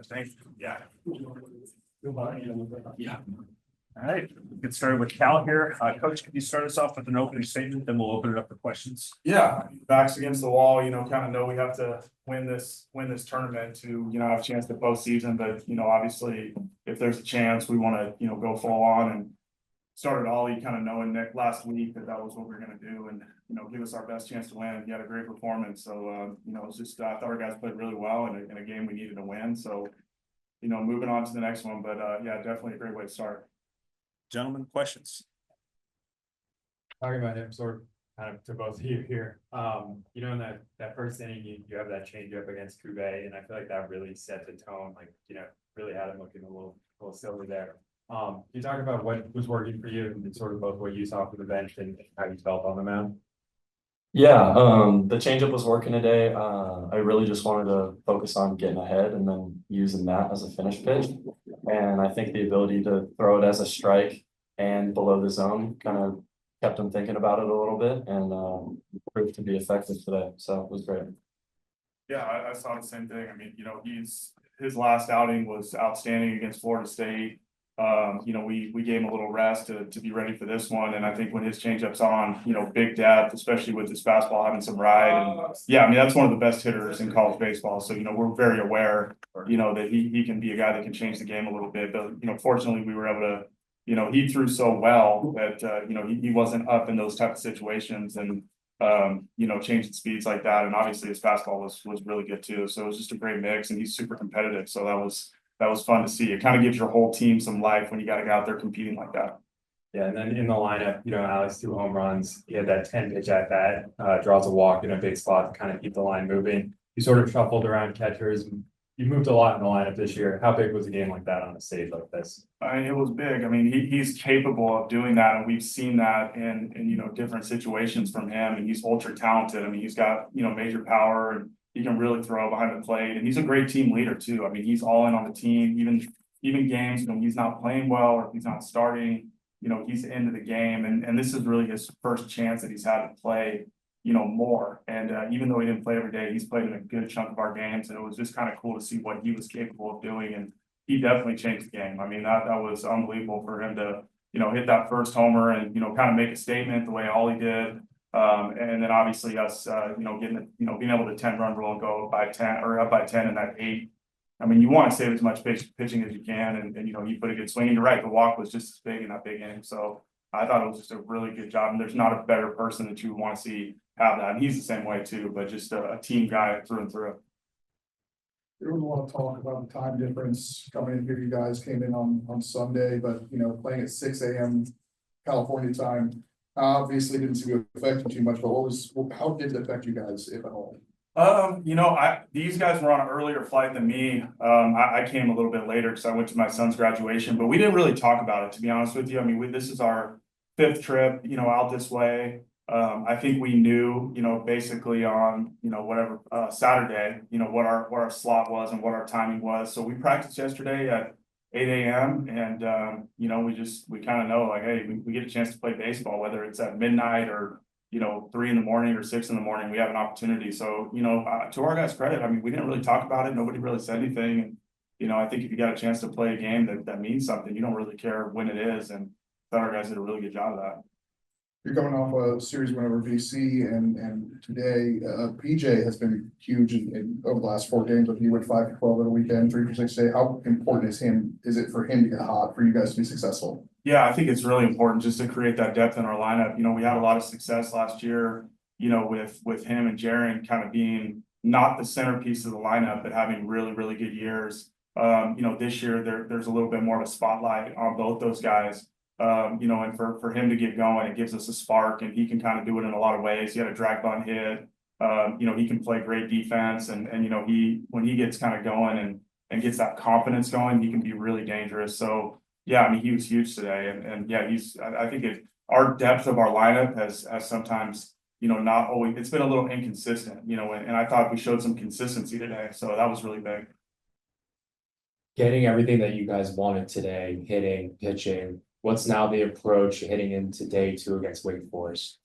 Thank you. Yeah. Yeah. All right, get started with Cal here. Coach, can you start us off with an opening statement, then we'll open it up for questions. Yeah, backs against the wall, kind of know we have to win this tournament to, have a chance to postseason, but, obviously if there's a chance, we want to, go full on and started Ollie kind of knowing Nick last week that was what we were going to do and, give us our best chance to win. He had a great performance. So, it's just, I thought our guys played really well in a game we needed to win. So, moving on to the next one, but yeah, definitely a great way to start. Gentlemen, questions? Talking about him sort of kind of to both of you here. In that first inning, you have that change up against Kube, and I feel like that really set the tone, really had him looking a little silly there. Can you talk about what was working for you and sort of both what you saw for the bench and how you felt on the mound? Yeah, the changeup was working today. I really just wanted to focus on getting ahead and then using that as a finish pitch. And I think the ability to throw it as a strike and below the zone kind of kept him thinking about it a little bit and proved to be effective today. So it was great. Yeah, I saw the same thing. I mean, his last outing was outstanding against Florida State. We gave him a little rest to be ready for this one. And I think when his changeup's on, big depth, especially with his fastball having some ride. And yeah, I mean, that's one of the best hitters in college baseball. So, we're very aware, that he can be a guy that can change the game a little bit. But, fortunately, we were able to, he threw so well that, he wasn't up in those type of situations and, changing speeds like that. And obviously his fastball was really good too. So it was just a great mix and he's super competitive. So that was fun to see. It kind of gives your whole team some life when you got a guy out there competing like that. Yeah, and then in the lineup, Alex 2 home runs. He had that 10 pitch at bat, draws a walk in a big spot to kind of keep the line moving. You sort of shuffled around catchers. You moved a lot in the lineup this year. How big was a game like that on a stage like this? It was big. I mean, he's capable of doing that, and we've seen that in different situations from him. And he's ultra talented. I mean, he's got major power and he can really throw behind the plate, and he's a great team leader too. I mean, he's all in on the team, even games when he's not playing well or if he's not starting, he's into the game. And this is really his first chance that he's had to play, more. And even though he didn't play every day, he's played in a good chunk of our games. And it was just kind of cool to see what he was capable of doing. And he definitely changed the game. I mean, that was unbelievable for him to, hit that first homer and, kind of make a statement the way Ollie did. And then obviously us, getting, being able to 10-run rule and go by 10 or up by 10 in that 8. I mean, you want to save as much pitching as you can. And he put a good swing. And you're right, the walk was just as big in that big inning. So I thought it was just a really good job. And there's not a better person that you would want to see have that. And he's the same way too, but just a team guy through and through. There was a lot of talk about the time difference coming in here. You guys came in on Sunday, but playing at 6 a.m. California time obviously didn't seem to affect you too much. But how did it affect you guys, if at all? These guys were on an earlier flight than me. I came a little bit later because I went to my son's graduation, but we didn't really talk about it, to be honest with you. I mean, this is our 5th trip, out this way. I think we knew, basically on, whatever, Saturday, what our slot was and what our timing was. So we practiced yesterday at 8 a.m. and, we kind of know like, hey, we get a chance to play baseball, whether it's at midnight or, 3 in the morning or 6 in the morning, we have an opportunity. So, to our guys' credit, I mean, we didn't really talk about it. Nobody really said anything. And, I think if you got a chance to play a game that means something, you don't really care when it is. And I thought our guys did a really good job of that. You're coming off a series win over VC, and today PJ has been huge in over the last 4 games. Like he went 5 for 12 at a weekend, 3 for 6 today. How important is it for him to get hot for you guys to be successful? Yeah, I think it's really important just to create that depth in our lineup. We had a lot of success last year, with him and Jaron kind of being not the centerpiece of the lineup, but having really, really good years. This year there's a little bit more of a spotlight on both those guys. And for him to get going, it gives us a spark, and he can kind of do it in a lot of ways. He had a drag bunt hit. He can play great defense, and when he gets kind of going and gets that confidence going, he can be really dangerous. So yeah, I mean, he was huge today, and yeah, I think our depth of our lineup has sometimes, not always, it's been a little inconsistent, and I thought we showed some consistency today. So that was really big. Getting everything that you guys wanted today, hitting, pitching, what's now the approach heading into day 2 against Wake Forest?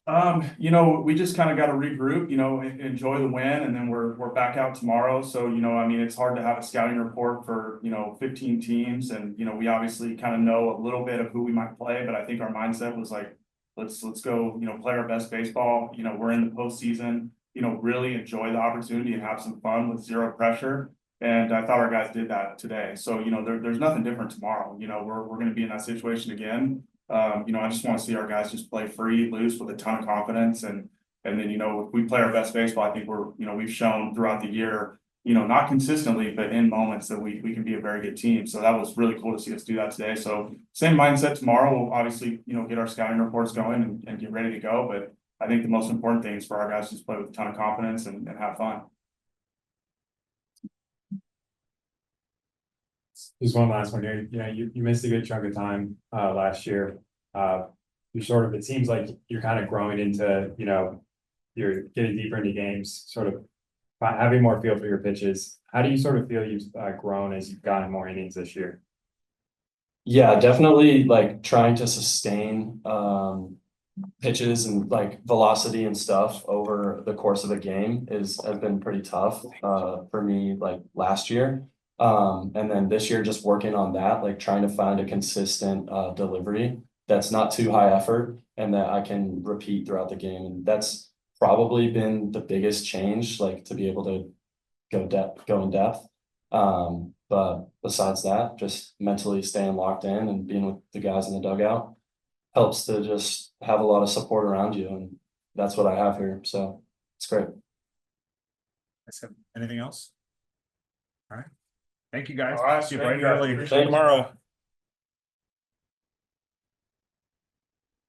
You know, we just kind of got to regroup, you know, enjoy the win, and then we're back out tomorrow. So, you know, I mean, it's hard to have a scouting report for, you know, 15 teams, and, you know, we obviously kind of know a little bit of who we might play, but I think our mindset was like, let's go, you know, play our best baseball. You know, we're in the postseason, you know, really enjoy the opportunity and have some fun with zero pressure. And I thought our guys did that today. So, you know, there's nothing different tomorrow. You know, we're going to be in that situation again. You know, I just want to see our guys just play free, loose with a ton of confidence. And then, you know, if we play our best baseball, I think we've shown throughout the year, you know, not consistently, but in moments that we can be a very good team. So that was really cool to see us do that today. So same mindset tomorrow. We'll obviously, you know, get our scouting reports going and get ready to go. But I think the most important thing is for our guys to just play with a ton of confidence and have fun. Just one last one here. You know, you missed a good chunk of time last year. You sort of, it seems like you're kind of growing into, you know, you're getting deeper into games, sort of having more feel for your pitches. How do you sort of feel you've grown as you've gotten more innings this year? Yeah, definitely like trying to sustain pitches and like velocity and stuff over the course of a game has been pretty tough for me like last year. And then this year just working on that, like trying to find a consistent delivery that's not too high effort and that I can repeat throughout the game. And that's probably been the biggest change, like to be able to go in depth. But besides that, just mentally staying locked in and being with the guys in the dugout helps to just have a lot of support around you. And that's what I have here. So it's great. Anything else? All right. Thank you guys. All right, See you thank bright you and guys. early Appreciate it. tomorrow.